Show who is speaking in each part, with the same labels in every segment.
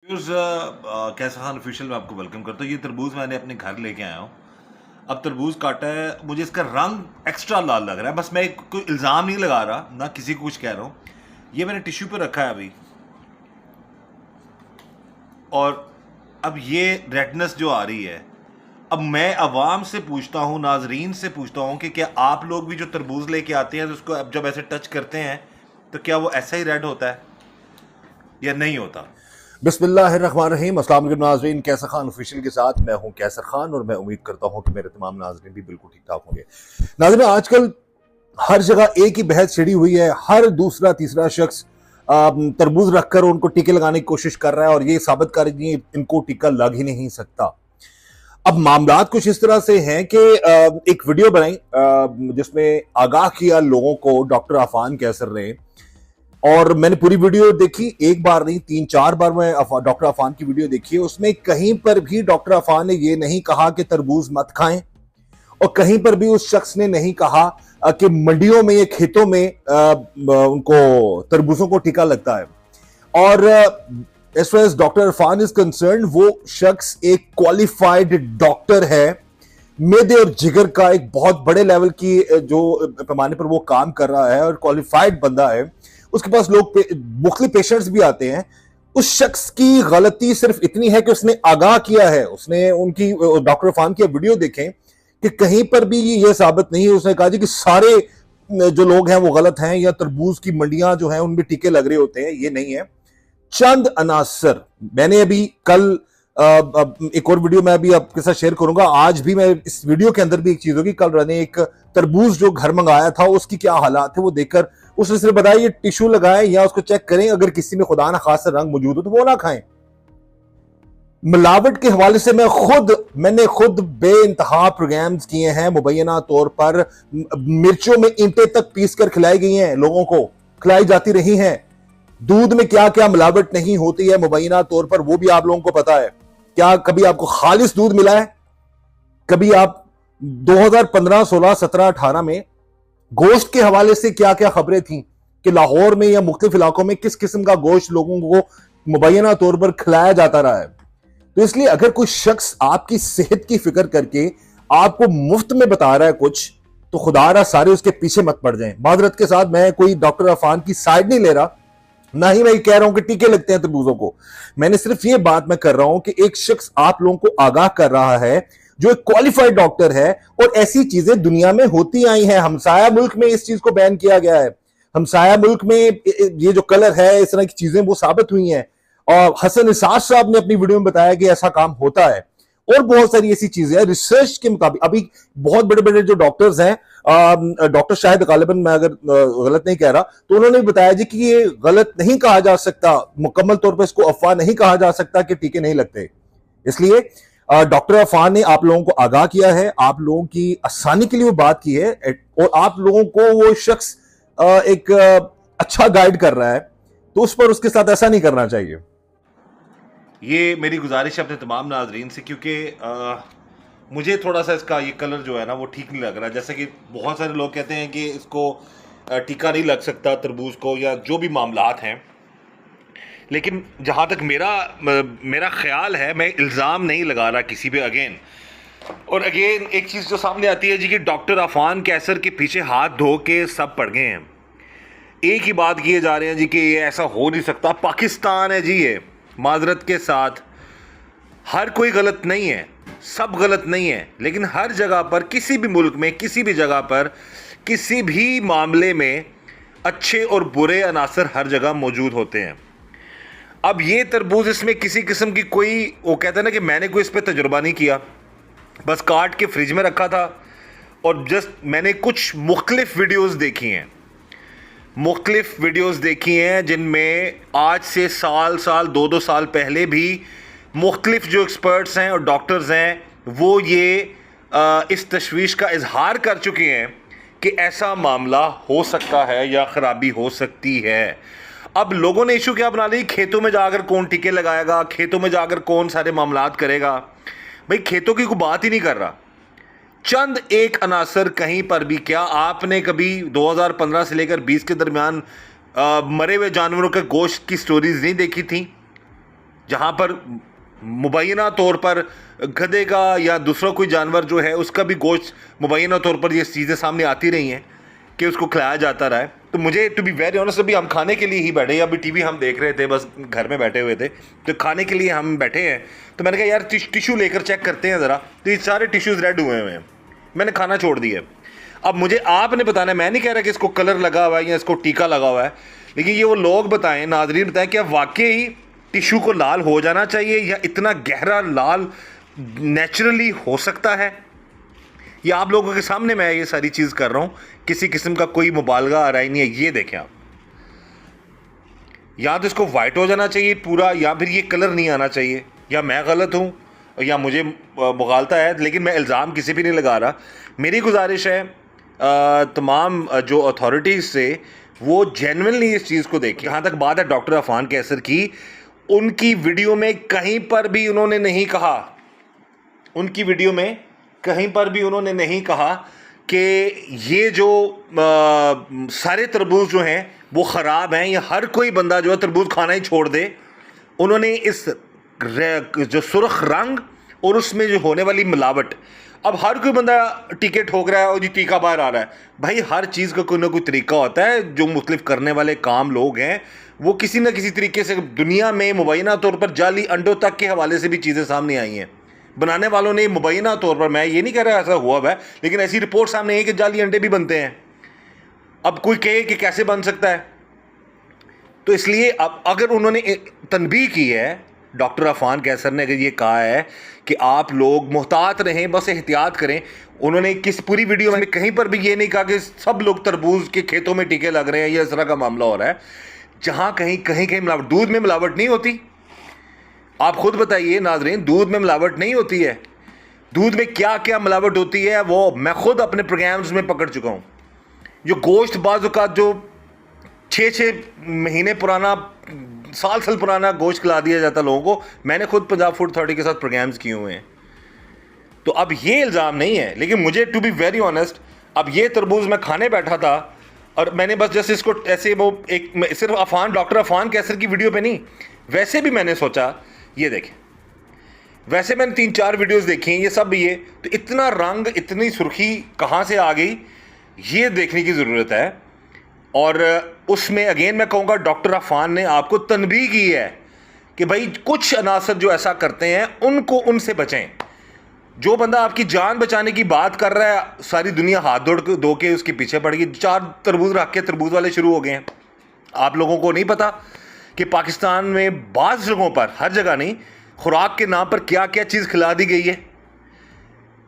Speaker 1: कैसा खान ऑफिशियल में आपको वेलकम करता हूँ। ये तरबूज मैंने अपने घर लेके आया हूँ। अब तरबूज काटा है, मुझे इसका रंग एक्स्ट्रा लाल लग रहा है। बस मैं कोई इल्ज़ाम नहीं लगा रहा, ना किसी को कुछ कह रहा हूँ। ये मैंने टिश्यू पे रखा है अभी, और अब ये रेडनेस जो आ रही है, अब मैं अवाम से पूछता हूँ, नाजरीन से पूछता हूँ कि क्या आप लोग भी जो तरबूज लेके आते हैं तो उसको अब जब ऐसे टच करते हैं तो क्या वो ऐसा ही रेड होता है या नहीं होता?
Speaker 2: बिस्मिल्लाहिर्रहमानिर्रहीम। अस्सलाम वालेकुम नाज़रीन, कैसर खान ऑफिशियल के साथ मैं हूं कैसर खान और मैं उम्मीद करता हूं कि मेरे तमाम नाज़रीन भी बिल्कुल ठीक ठाक होंगे। नाज़रीन, आजकल हर जगह एक ही बहस छिड़ी हुई है। हर दूसरा तीसरा शख्स तरबूज रखकर उनको टीके लगाने की कोशिश कर रहा है और ये साबित कर रही है इनको टीका लग ही नहीं सकता। अब मामलात कुछ इस तरह से हैं कि एक वीडियो बनाई जिसमें आगाह किया लोगों को डॉक्टर अफान कैसर ने, और मैंने पूरी वीडियो देखी, एक बार नहीं 3-4 बार मैं डॉक्टर अफान की वीडियो देखी है। उसमें कहीं पर भी डॉक्टर अफान ने यह नहीं कहा कि तरबूज मत खाएं, और कहीं पर भी उस शख्स ने नहीं कहा कि मंडियों में या खेतों में उनको तरबूजों को टीका लगता है। और as far as doctor Afan is concern, वो शख्स एक क्वालिफाइड डॉक्टर है, मेदे और जिगर का एक बहुत बड़े लेवल की जो पैमाने पर वो काम कर रहा है और क्वालिफाइड बंदा है। उसके पास लोग मुख्तलिफ पेशेंट्स भी आते हैं। उस शख्स की गलती सिर्फ इतनी है कि उसने आगाह किया है, उसने उनकी डॉक्टर अफान की वीडियो देखें कि कहीं पर भी ये साबित नहीं है। उसने कहा जी कि सारे जो लोग हैं वो गलत हैं या तरबूज की मंडियां जो हैं उनमें टीके लग रहे होते हैं, ये नहीं है। चंद अनासर मैंने अभी कल एक और वीडियो मैं अभी आपके साथ शेयर करूंगा। आज भी मैं इस वीडियो के अंदर भी एक चीज होगी। कल मैंने एक तरबूज जो घर मंगाया था उसकी क्या हालात है वो देखकर उसने सिर्फ बताया ये टिश्यू लगाएं या उसको चेक करें, अगर किसी में खुदा ना खासा रंग मौजूद हो तो वो ना खाएं। मिलावट के हवाले से मैंने खुद बेइंतहा प्रोग्राम्स किए हैं। मुबैना तौर पर मिर्चों में ईंटें तक पीस कर खिलाई गई हैं, लोगों को खिलाई जाती रही हैं। दूध में क्या क्या मिलावट नहीं होती है मुबैना तौर पर वो भी आप लोगों को पता है। क्या कभी आपको खालिस दूध मिला है? कभी आप 2015, 16, 17, 18 में गोश्त के हवाले से क्या क्या खबरें थी कि लाहौर में या मुख्तलिफ इलाकों में किस किस्म का गोश्त लोगों को मुबैना तौर पर खिलाया जाता रहा है। तो इसलिए अगर कोई शख्स आपकी सेहत की फिक्र करके आपको मुफ्त में बता रहा है कुछ, तो खुदारा सारे उसके पीछे मत पड़ जाएं। मादरत के साथ मैं कोई डॉक्टर अफान की साइड नहीं ले रहा, ना ही मैं कह रहा हूं कि टीके लगते हैं तरबूजों को। मैंने सिर्फ ये बात मैं कर रहा हूं कि एक शख्स आप लोगों को आगाह कर रहा है जो एक क्वालिफाइड डॉक्टर है, और ऐसी चीजें दुनिया में होती आई हैं। हमसाया मुल्क में इस चीज को बैन किया गया है। हमसाया मुल्क में ये जो कलर है, इस तरह की चीजें वो साबित हुई हैं, और हसन इसाज साहब ने अपनी वीडियो में बताया कि ऐसा काम होता है। और बहुत सारी ऐसी चीजें हैं रिसर्च के मुताबिक। अभी बहुत बड़े बड़े जो डॉक्टर्स हैं, डॉक्टर शाहिद गालिबन, मैं अगर गलत नहीं कह रहा, तो उन्होंने बताया जी कि ये गलत नहीं कहा जा सकता, मुकम्मल तौर पर इसको अफवाह नहीं कहा जा सकता कि टीके नहीं लगते। इसलिए डॉक्टर अफान ने आप लोगों को आगाह किया है, आप लोगों की आसानी के लिए वो बात की है, और आप लोगों को वो शख्स एक अच्छा गाइड कर रहा है, तो उस पर उसके साथ ऐसा नहीं करना चाहिए।
Speaker 1: ये मेरी गुजारिश है अपने तमाम नाजरीन से, क्योंकि मुझे थोड़ा सा इसका ये कलर जो है ना वो ठीक नहीं लग रहा। जैसे कि बहुत सारे लोग कहते हैं कि इसको टीका नहीं लग सकता तरबूज को, या जो भी मामलात हैं, लेकिन जहाँ तक मेरा ख्याल है, मैं इल्ज़ाम नहीं लगा रहा किसी पे। अगेन एक चीज़ जो सामने आती है जी कि डॉक्टर अफान कैसर के पीछे हाथ धो के सब पड़ गए हैं। एक ही बात किए जा रहे हैं जी कि ये ऐसा हो नहीं सकता। पाकिस्तान है जी, ये माजरत के साथ हर कोई गलत नहीं है, सब गलत नहीं है, लेकिन हर जगह पर, किसी भी मुल्क में, किसी भी जगह पर, किसी भी मामले में अच्छे और बुरे अनासर हर जगह मौजूद होते हैं। अब ये तरबूज, इसमें किसी किस्म की कोई, वो कहते हैं ना कि मैंने कोई इस पर तजुर्बा नहीं किया, बस काट के फ्रिज में रखा था, और जस्ट मैंने कुछ मुख्तलिफ वीडियोस देखी हैं जिनमें आज से साल 2-2 साल पहले भी मुख्तलिफ जो एक्सपर्ट्स हैं और डॉक्टर्स हैं वो ये इस तशवीश का इजहार कर चुके हैं कि ऐसा मामला हो सकता है या ख़राबी हो सकती है। अब लोगों ने इशू क्या बना ली, खेतों में जाकर कौन टीके लगाएगा, खेतों में जाकर कौन सारे मामलात करेगा। भाई खेतों की कोई बात ही नहीं कर रहा। चंद एक अनासर कहीं पर भी, क्या आपने कभी 2015 से लेकर 20 के दरमियान मरे हुए जानवरों के गोश्त की स्टोरीज नहीं देखी थी? जहाँ पर मुबैना तौर पर गधे का या दूसरा कोई जानवर जो है उसका भी गोश्त मुबैना तौर पर ये चीज़ें सामने आती रही हैं कि उसको खिलाया जाता रहा है। तो मुझे टू बी वेरी ऑनेस्ट, अभी हम खाने के लिए ही बैठे हैं, अभी टीवी हम देख रहे थे, बस घर में बैठे हुए थे, तो खाने के लिए हम बैठे हैं। तो मैंने कहा यार टिश्यू लेकर चेक करते हैं ज़रा, तो ये सारे टिश्यूज़ रेड हुए हुए हैं। मैंने खाना छोड़ दिया। अब मुझे आपने बताना, मैं नहीं कह रहा कि इसको कलर लगा हुआ है या इसको टीका लगा हुआ है, लेकिन ये वो लोग बताएं, नाज़रीन बताएं, क्या वाकई टिश्यू को लाल हो जाना चाहिए या इतना गहरा लाल नेचुरली हो सकता है? ये आप लोगों के सामने मैं ये सारी चीज़ कर रहा हूँ, किसी किस्म का कोई मुबालगा आ रहा ही नहीं है। ये देखें आप, या तो इसको वाइट हो जाना चाहिए पूरा, या फिर ये कलर नहीं आना चाहिए। या मैं गलत हूँ या मुझे मुगालता है, लेकिन मैं इल्ज़ाम किसी भी नहीं लगा रहा। मेरी गुजारिश है तमाम जो अथॉरिटीज़ से, वो जेन्युइनली इस चीज़ को देखें। जहाँ तक बात है डॉक्टर अफान कैसर की, उनकी वीडियो में कहीं पर भी उन्होंने नहीं कहा, उनकी वीडियो में कहीं पर भी उन्होंने नहीं कहा कि ये जो सारे तरबूज जो हैं वो ख़राब हैं या हर कोई बंदा जो है तरबूज खाना ही छोड़ दे। उन्होंने इस जो सुर्ख रंग और उसमें जो होने वाली मिलावट, अब हर कोई बंदा टीके ठोक रहा है और जी टीका बाहर आ रहा है। भाई हर चीज़ का कोई ना कोई तरीका होता है। जो मुख्तलिफ करने वाले काम लोग हैं वो किसी न किसी तरीके से, दुनिया में मुबैना तौर पर जाली अंडों तक के हवाले से भी चीज़ें सामने आई हैं। बनाने वालों ने मुबैना तौर पर, मैं ये नहीं कह रहा ऐसा हुआ है, लेकिन ऐसी रिपोर्ट सामने आई कि जाली अंडे भी बनते हैं। अब कोई कहे कि कैसे बन सकता है, तो इसलिए अब अगर उन्होंने तनबीह की है, डॉक्टर अफान कैसर ने अगर ये कहा है कि आप लोग मुहतात रहें, बस एहतियात करें, उन्होंने किस पूरी वीडियो में कहीं पर भी ये नहीं कहा कि सब लोग तरबूज के खेतों में टीके लग रहे हैं या इस तरह का मामला हो रहा है। जहाँ कहीं कहीं कहीं मिलावट, दूध में मिलावट नहीं होती। आप खुद बताइए नाजरीन, दूध में मिलावट नहीं होती है। दूध में क्या क्या मिलावट होती है वो मैं खुद अपने प्रोग्राम्स में पकड़ चुका हूँ। जो गोश्त बाज़ जो 6-6 महीने पुराना, साल पुराना गोश्त खिला दिया जाता लोगों को, मैंने खुद पंजाब फूड अथॉरिटी के साथ प्रोग्राम्स किए हुए हैं। तो अब ये इल्ज़ाम नहीं है, लेकिन मुझे टू बी वेरी ऑनेस्ट, अब ये तरबूज मैं खाने बैठा था और मैंने बस जैसे इसको ऐसे, वो एक सिर्फ डॉक्टर अफान कैसर की वीडियो पे नहीं, वैसे भी मैंने सोचा ये देखें, वैसे मैंने 3-4 वीडियोस देखी हैं, ये सब ये, तो इतना रंग, इतनी सुर्खी कहाँ से आ गई, ये देखने की ज़रूरत है। और उसमें अगेन मैं कहूँगा डॉक्टर अफान ने आपको तनबीह की है कि भाई कुछ अनासर जो ऐसा करते हैं उनको, उनसे बचें। जो बंदा आपकी जान बचाने की बात कर रहा है, सारी दुनिया हाथ धो के उसके पीछे पड़ गई। 4 तरबूज रख के तरबूज वाले शुरू हो गए हैं। आप लोगों को नहीं पता कि पाकिस्तान में बाज़ जगहों पर, हर जगह नहीं, खुराक के नाम पर क्या क्या चीज़ खिला दी गई है।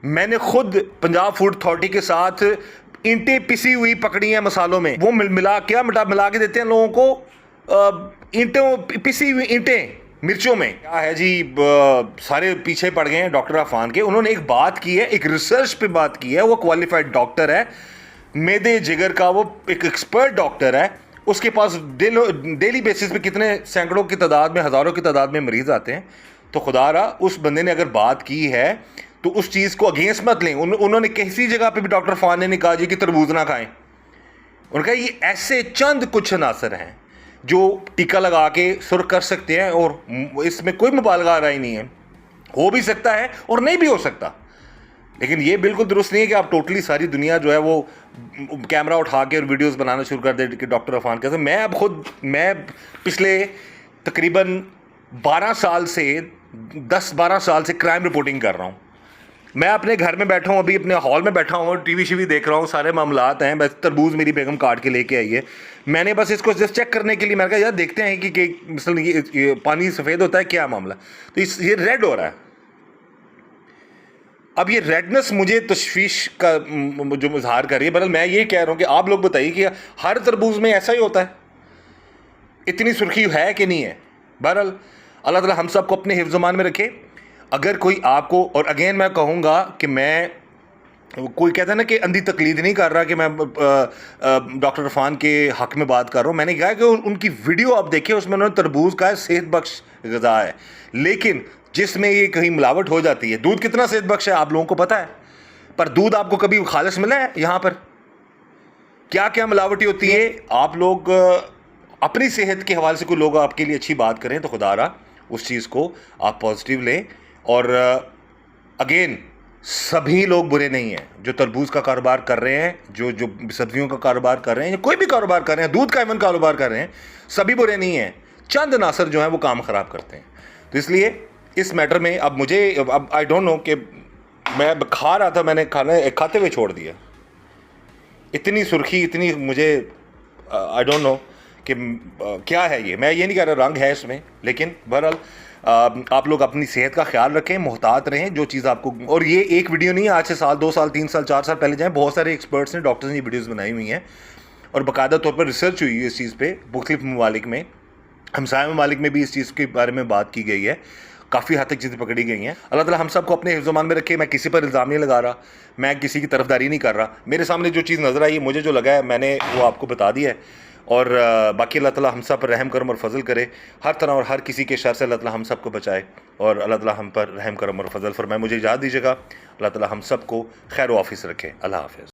Speaker 1: मैंने खुद पंजाब फूड अथॉरिटी के साथ ईंटें पिसी हुई पकड़ी हैं मसालों में, वो मिला के देते हैं लोगों को, ईंटों, पिसी हुई ईंटें मिर्चों में। क्या है जी, सारे पीछे पड़ गए हैं डॉक्टर अफान के। उन्होंने एक बात की है, एक रिसर्च पे बात की है, वो क्वालिफाइड डॉक्टर है, मेदे जिगर का वो एक एक्सपर्ट डॉक्टर है। उसके पास डेली बेसिस पे कितने सैकड़ों की तादाद में, हज़ारों की तादाद में मरीज़ आते हैं। तो खुदा रहा, उस बंदे ने अगर बात की है तो उस चीज़ को अगेंस्ट मत लें। उन्होंने किसी जगह पे भी डॉक्टर अफान ने नहीं कहा जी कि तरबूज ना खाएं। उनका ये ऐसे चंद कुछ अनासर हैं जो टीका लगा के सुर कर सकते हैं, और इसमें कोई मुबालगा आ रहा ही नहीं है। हो भी सकता है और नहीं भी हो सकता, लेकिन ये बिल्कुल दुरुस्त नहीं है कि आप टोटली सारी दुनिया जो है वो कैमरा उठा के और वीडियोस बनाना शुरू कर दे कि डॉक्टर अफान कैसे। मैं पिछले तकरीबन 12 साल से, 10-12 साल से क्राइम रिपोर्टिंग कर रहा हूँ। मैं अपने घर में बैठा हूँ, अभी अपने हॉल में बैठा हूँ, टीवी शीवी देख रहा हूँ, सारे मामलात हैं। बस तरबूज मेरी बेगम काट के लेके आई है, मैंने बस इसको जस्ट चेक करने के लिए मैंने कहा यार देखते हैं कि मिसल ये पानी सफ़ेद होता है, क्या मामला। तो ये रेड हो रहा है। अब ये रेडनेस मुझे तशवीश का जो इजहार कर रही है। बहरहाल मैं ये कह रहा हूँ कि आप लोग बताइए कि हर तरबूज में ऐसा ही होता है, इतनी सुर्खी है कि नहीं है। बहरहाल अल्लाह ताला हम सबको अपने हिफ्ज़-ओ-मान में रखे। अगर कोई आपको, और अगेन मैं कहूँगा कि मैं, कोई कहता है ना कि अंधी तकलीद नहीं कर रहा कि मैं डॉक्टर अफान के हक़ में बात कर रहा हूँ। मैंने कहा कि उनकी वीडियो आप देखें, उसमें उन्होंने तरबूज का सेहत बख्श ग़िज़ा है, लेकिन जिसमें ये कहीं मिलावट हो जाती है। दूध कितना सेहत बख्श है आप लोगों को पता है, पर दूध आपको कभी खालिस मिला है? यहाँ पर क्या क्या मिलावटी होती है। आप लोग अपनी सेहत के हवाले से कोई लोग आपके लिए अच्छी बात करें तो खुदा रहा उस चीज़ को आप पॉजिटिव लें। और अगेन सभी लोग बुरे नहीं हैं। जो तरबूज का कारोबार कर रहे हैं, जो जो सब्जियों का कारोबार कर रहे हैं, या कोई भी कारोबार कर रहे हैं, दूध का इवन कारोबार कर रहे हैं, सभी बुरे नहीं हैं। चंद नासर जो हैं वो काम ख़राब करते हैं। तो इसलिए इस मैटर में अब मुझे अब आई डोंट नो कि मैं खा रहा था, मैंने खाते हुए छोड़ दिया। इतनी सुर्खी, इतनी मुझे आई डोंट नो कि क्या है ये। मैं ये नहीं कह रहा रंग है इसमें, लेकिन बहरहाल आप लोग अपनी सेहत का ख्याल रखें, मोहतात रहें। जो चीज़ आपको, और ये एक वीडियो नहीं है, आज से साल 2 साल 3 साल 4 साल पहले जाएँ, बहुत सारे एक्सपर्ट्स ने, डॉक्टर्स ने वीडियोज़ बनाई हुई हैं और बाकायदा तौर पर रिसर्च हुई है इस चीज़ पे। मुख्तलिफ ममालिक में, हमसाया ममालिक में भी इस चीज़ के बारे में बात की गई है, काफ़ी हद तक चीज़ें पकड़ी गई हैं। अल्लाह ताला हम सबको अपने हिफ्ज़-ओ-मान में रखे। मैं किसी पर इल्ज़ाम नहीं लगा रहा, मैं किसी की तरफदारी नहीं कर रहा। मेरे सामने जो चीज़ नज़र आई, मुझे जो लगा है, मैंने वो आपको बता दिया है। और बाकी अल्लाह ताला हम सब पर रहम करम और फजल करे, हर तरह और हर किसी के शर से अल्लाह ताला हम सबको बचाए, और अल्लाह ताला हम पर रहम करम और फजल फरमाए। मुझे इजाज़त दीजिएगा। अल्लाह ताला हम सबको खैर व आफियत से रखे। अल्लाह हाफ़िज़।